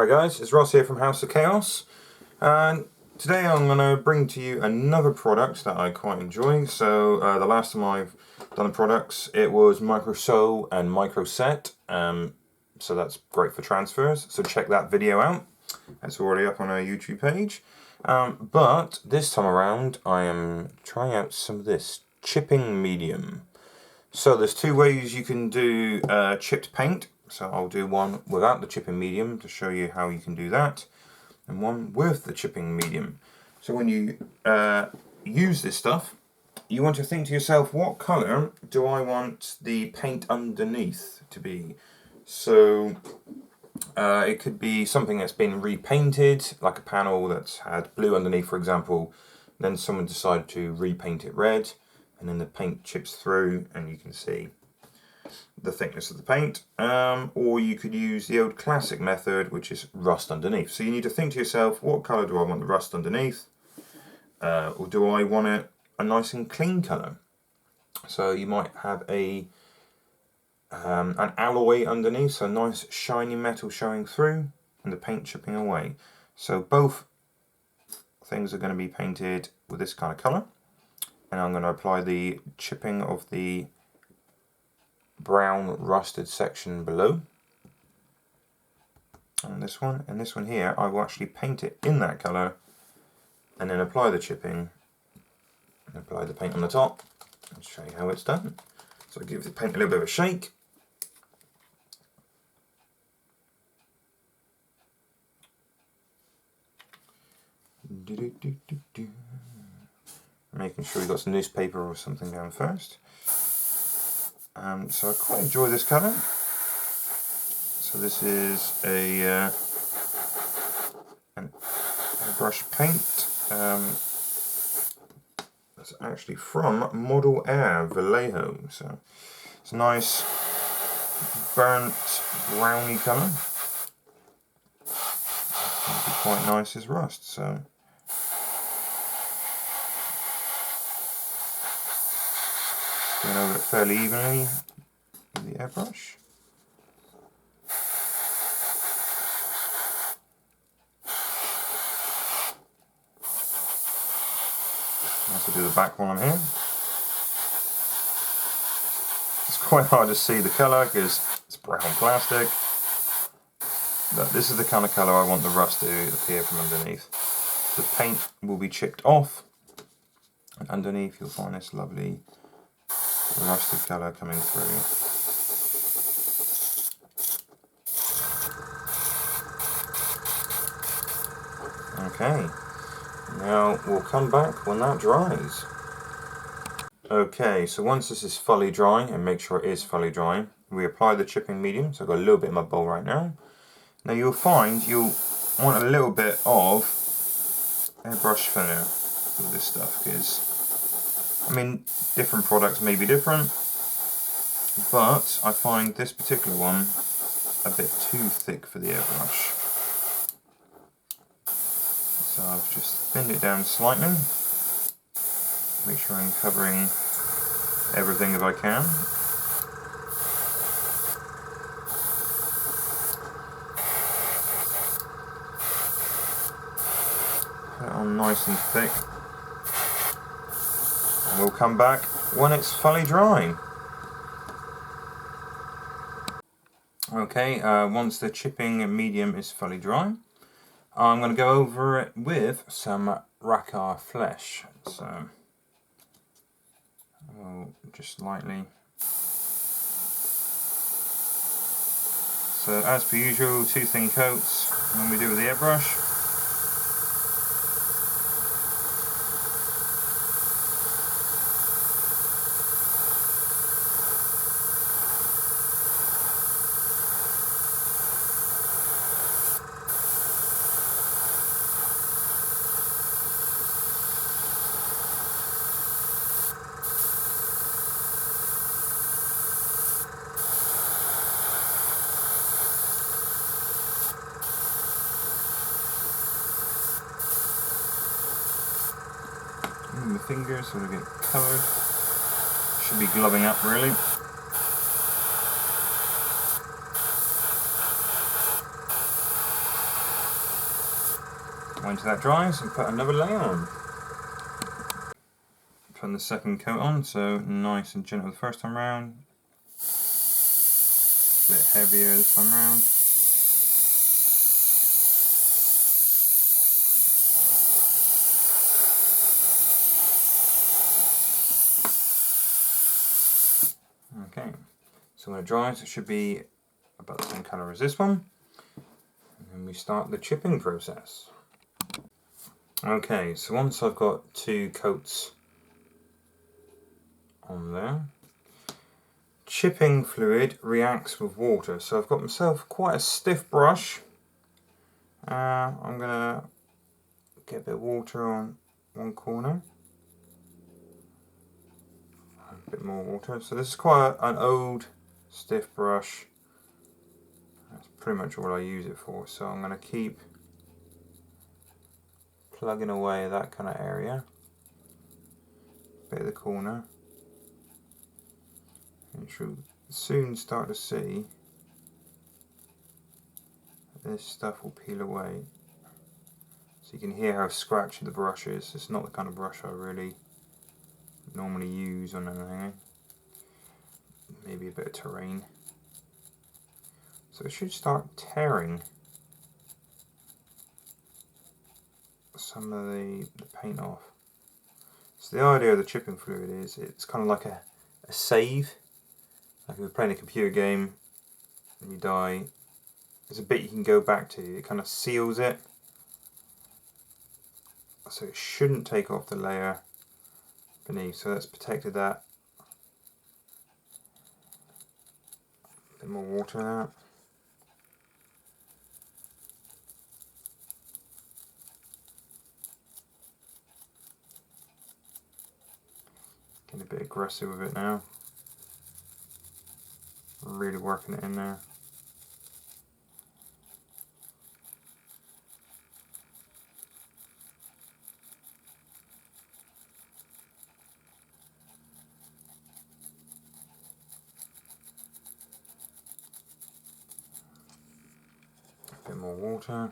Hi guys, it's Ross here from House of Chaos, and today I'm going to bring to you another product that I quite enjoy. So the last time I've done the products, it was MicroSew and MicroSet, so that's great for transfers, so check that video out. It's already up on our YouTube page. But this time around I am trying out some of this chipping medium. So there's two ways you can do chipped paint. So I'll do one without the chipping medium to show you how you can do that, and one with the chipping medium. So when you use this stuff, you want to think to yourself, what colour do I want the paint underneath to be? So it could be something that's been repainted, like a panel that's had blue underneath, for example. Then someone decided to repaint it red, and then the paint chips through and you can see the thickness of the paint, or you could use the old classic method, which is rust underneath. So you need to think to yourself, what colour do I want the rust underneath, or do I want it a nice and clean colour? So you might have an alloy underneath, so nice shiny metal showing through and the paint chipping away. So both things are going to be painted with this kind of colour, and I'm going to apply the chipping of the brown rusted section below, and this one here I will actually paint it in that colour and then apply the chipping and apply the paint on the top and show you how it's done. So I give the paint a little bit of a shake, making sure you've got some newspaper or something down first. So I quite enjoy this colour. So this is an airbrush paint. That's actually from Model Air Vallejo. So it's a nice burnt browny colour. It'd be quite nice as rust. So going over it fairly evenly with the airbrush. I also do the back while I'm here. It's quite hard to see the colour because it's brown plastic, but this is the kind of colour I want the rust to appear from underneath. The paint will be chipped off, and underneath you'll find this lovely rusted colour coming through. Okay, now we'll come back when that dries. Okay, so once this is fully dry, and make sure it is fully dry, we apply the chipping medium. So I've got a little bit in my bowl right now. Now you'll find you'll want a little bit of airbrush thinner with this stuff, because I mean, different products may be different, but I find this particular one a bit too thick for the airbrush. So I've just thinned it down slightly. Make sure I'm covering everything if I can. Put it on nice and thick. And we'll come back when it's fully dry. Okay, once the chipping medium is fully dry, I'm going to go over it with some Racar Flesh. So I'll just lightly. So as per usual, 2 thin coats, when we do with the airbrush. The fingers sort of get covered. Should be gloving up really. Wait until that dries and put another layer on. Putting the second coat on, so nice and gentle the first time round. A bit heavier this time round. Okay, so when it dries it should be about the same colour as this one. And then we start the chipping process. Okay, so once I've got 2 coats on there, chipping fluid reacts with water. So I've got myself quite a stiff brush. I'm going to get a bit of water on one corner. A bit more water. So this is quite an old stiff brush. That's pretty much all I use it for. So I'm going to keep plugging away that kind of area. Bit of the corner. And you'll soon start to see this stuff will peel away. So you can hear how scratchy the brush is. It's not the kind of brush I really normally use on anything. Maybe a bit of terrain. So it should start tearing some of the paint off. So the idea of the chipping fluid is it's kind of like a save. Like if you're playing a computer game and you die, there's a bit you can go back to. It kind of seals it. So it shouldn't take off the layer beneath. So that's protected that. A bit more water in that. Getting a bit aggressive with it now. Really working it in there. A bit more water.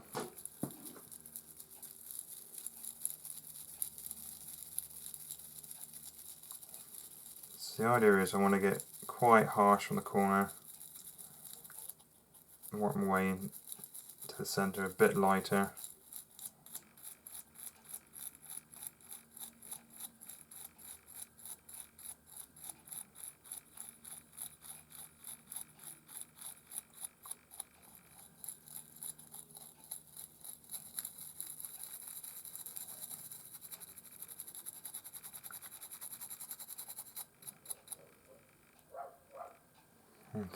So the idea is I want to get quite harsh on the corner, work my way to the centre, a bit lighter.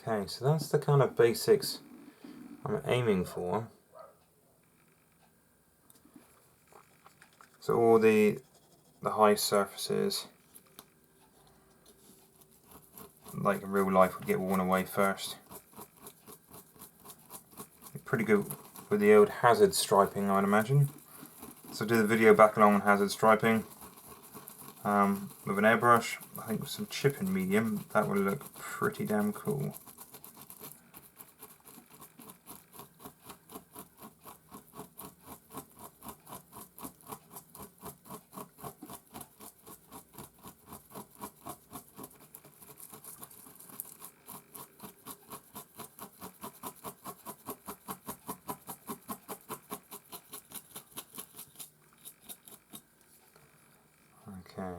Okay, so that's the kind of basics I'm aiming for. So all the high surfaces, like in real life, would get worn away first. Pretty good with the old hazard striping, I'd imagine. So I did a video back along on hazard striping with an airbrush. I think with some chipping medium, that would look pretty damn cool. Okay,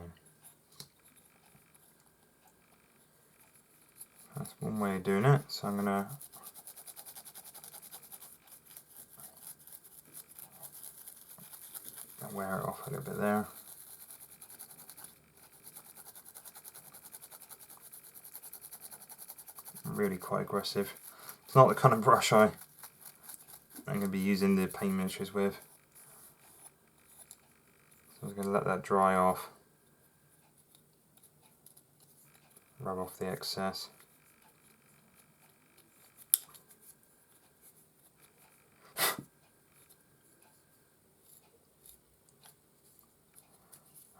that's one way of doing it, so I'm going to wear it off a little bit there. Really quite aggressive. It's not the kind of brush I'm going to be using the paint miniatures with. So I'm going to let that dry off. Rub off the excess.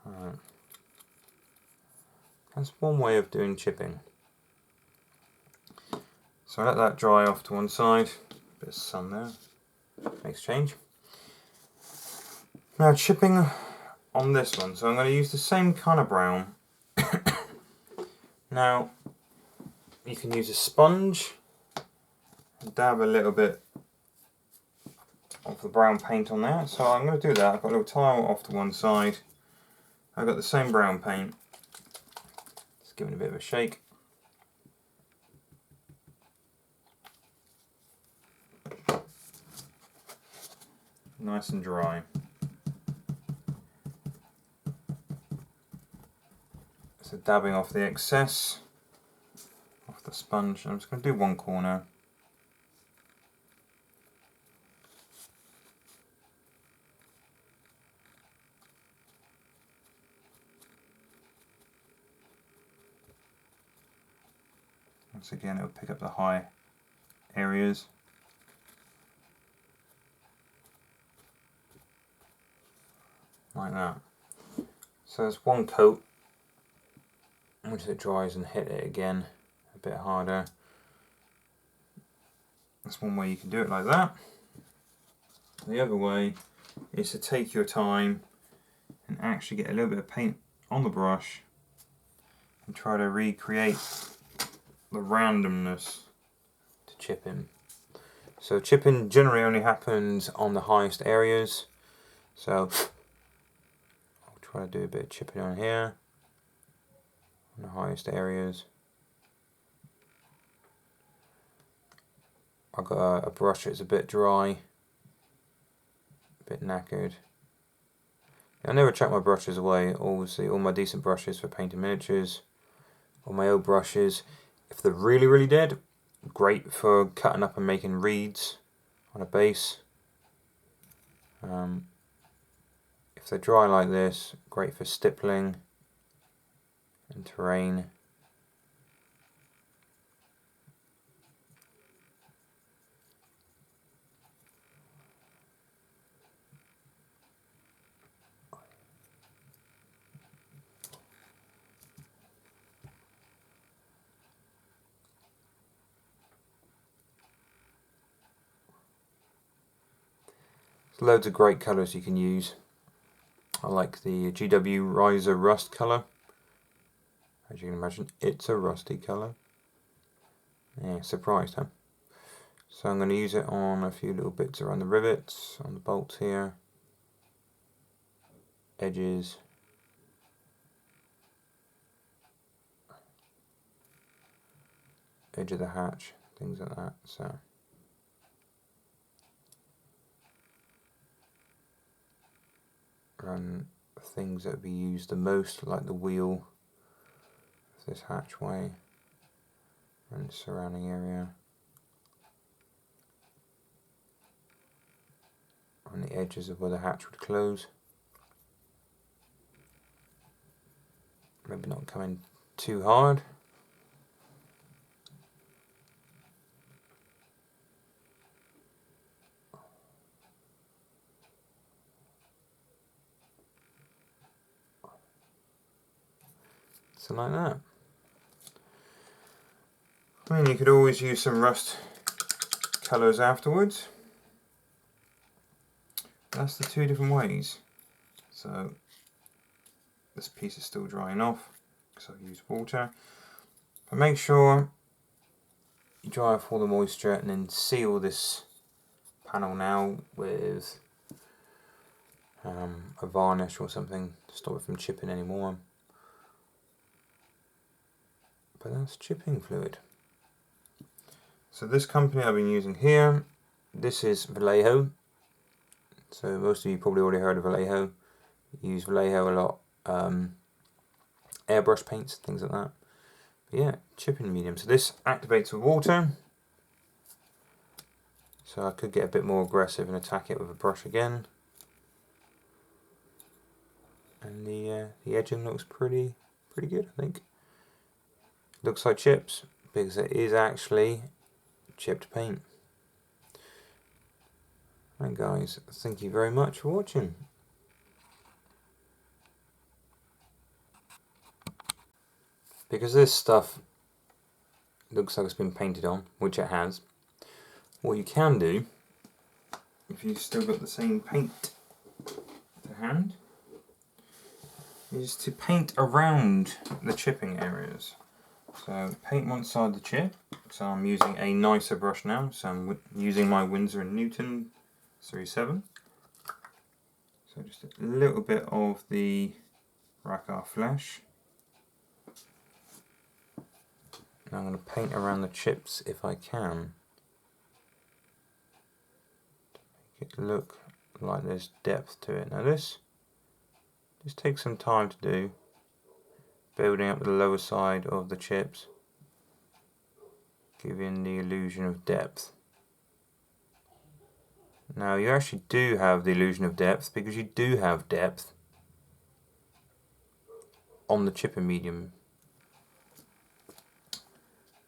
Alright. That's one way of doing chipping. So I let that dry off to one side. Bit of sun there. Makes change. Now chipping on this one, so I'm going to use the same kind of brown. Now you can use a sponge and dab a little bit of the brown paint on there. So I'm going to do that. I've got a little tile off to one side. I've got the same brown paint. Just give it a bit of a shake. Nice and dry. So dabbing off the excess off the sponge. I'm just going to do one corner. Once again, it'll pick up the high areas. Like that. So there's one coat. Once it dries, and hit it again a bit harder. That's one way you can do it like that. The other way is to take your time and actually get a little bit of paint on the brush and try to recreate the randomness to chipping. So chipping generally only happens on the highest areas. So I'll try to do a bit of chipping on here. The highest areas. I've got a brush that's a bit dry, a bit knackered. I never chuck my brushes away. Obviously, all my decent brushes for painting miniatures, all my old brushes, if they're really, really dead, great for cutting up and making reeds on a base. If they're dry like this, great for stippling and terrain. There's loads of great colours you can use. I like the GW Riser Rust colour. As you can imagine, it's a rusty colour. Yeah, surprised, huh? So I'm going to use it on a few little bits around the rivets, on the bolts here, edges, edge of the hatch, things like that. So around things that would be used the most, like the wheel of this hatchway and the surrounding area. On the edges of where the hatch would close. Maybe not coming too hard. So like that. I mean, you could always use some rust colours afterwards. That's the two different ways. So this piece is still drying off because I've used water. But make sure you dry off all the moisture and then seal this panel now with a varnish or something to stop it from chipping anymore. But that's chipping fluid. So this company I've been using here, this is Vallejo. So most of you probably already heard of Vallejo. You use Vallejo a lot. Airbrush paints, things like that. But yeah, chipping medium. So this activates with water. So I could get a bit more aggressive and attack it with a brush again. And the edging looks pretty good, I think. Looks like chips because it is actually chipped paint. And guys, thank you very much for watching. Because this stuff looks like it's been painted on, which it has, what you can do, if you've still got the same paint to hand is to paint around the chipping areas. So paint one side of the chip. So I'm using a nicer brush now. So I'm using my Winsor & Newton 37. So just a little bit of the Rakarth Flash. Now I'm going to paint around the chips if I can, to make it look like there's depth to it. Now this just takes some time to do, building up the lower side of the chips, giving the illusion of depth. Now you actually do have the illusion of depth because you do have depth on the chipping medium.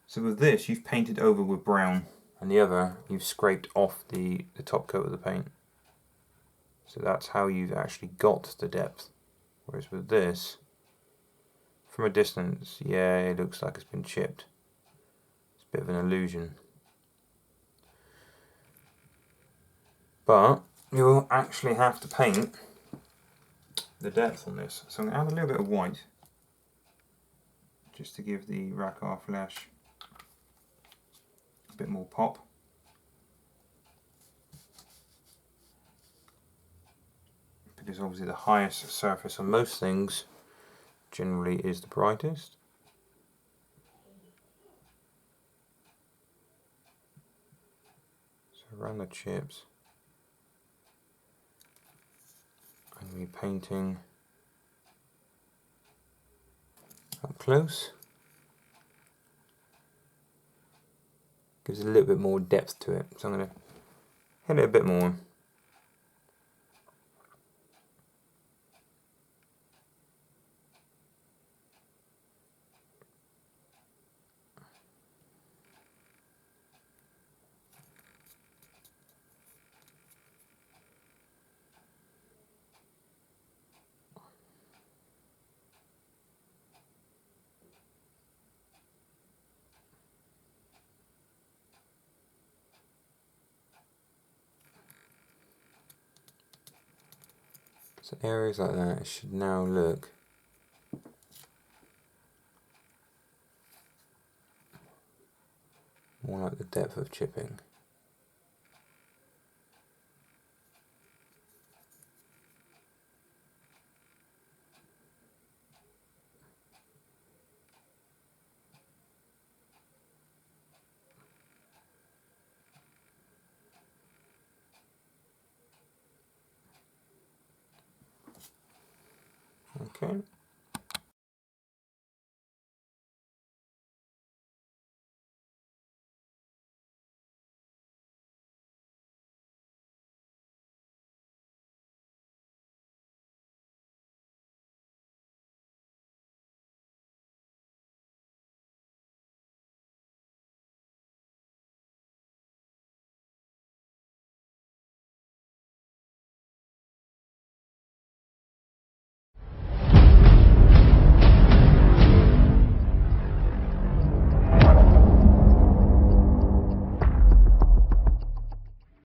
So with this you've painted over with brown, and the other you've scraped off the top coat of the paint. So that's how you've actually got the depth. Whereas with this, from a distance, yeah, it looks like it's been chipped. It's a bit of an illusion. But you'll actually have to paint the depth on this. So I'm going to add a little bit of white, just to give the Rakarth Flash a bit more pop. Because obviously the highest surface on most things generally is the brightest. So around the chips, I'm going to be painting up close. Gives a little bit more depth to it, so I'm going to hit it a bit more. So areas like that should now look more like the depth of chipping. Okay.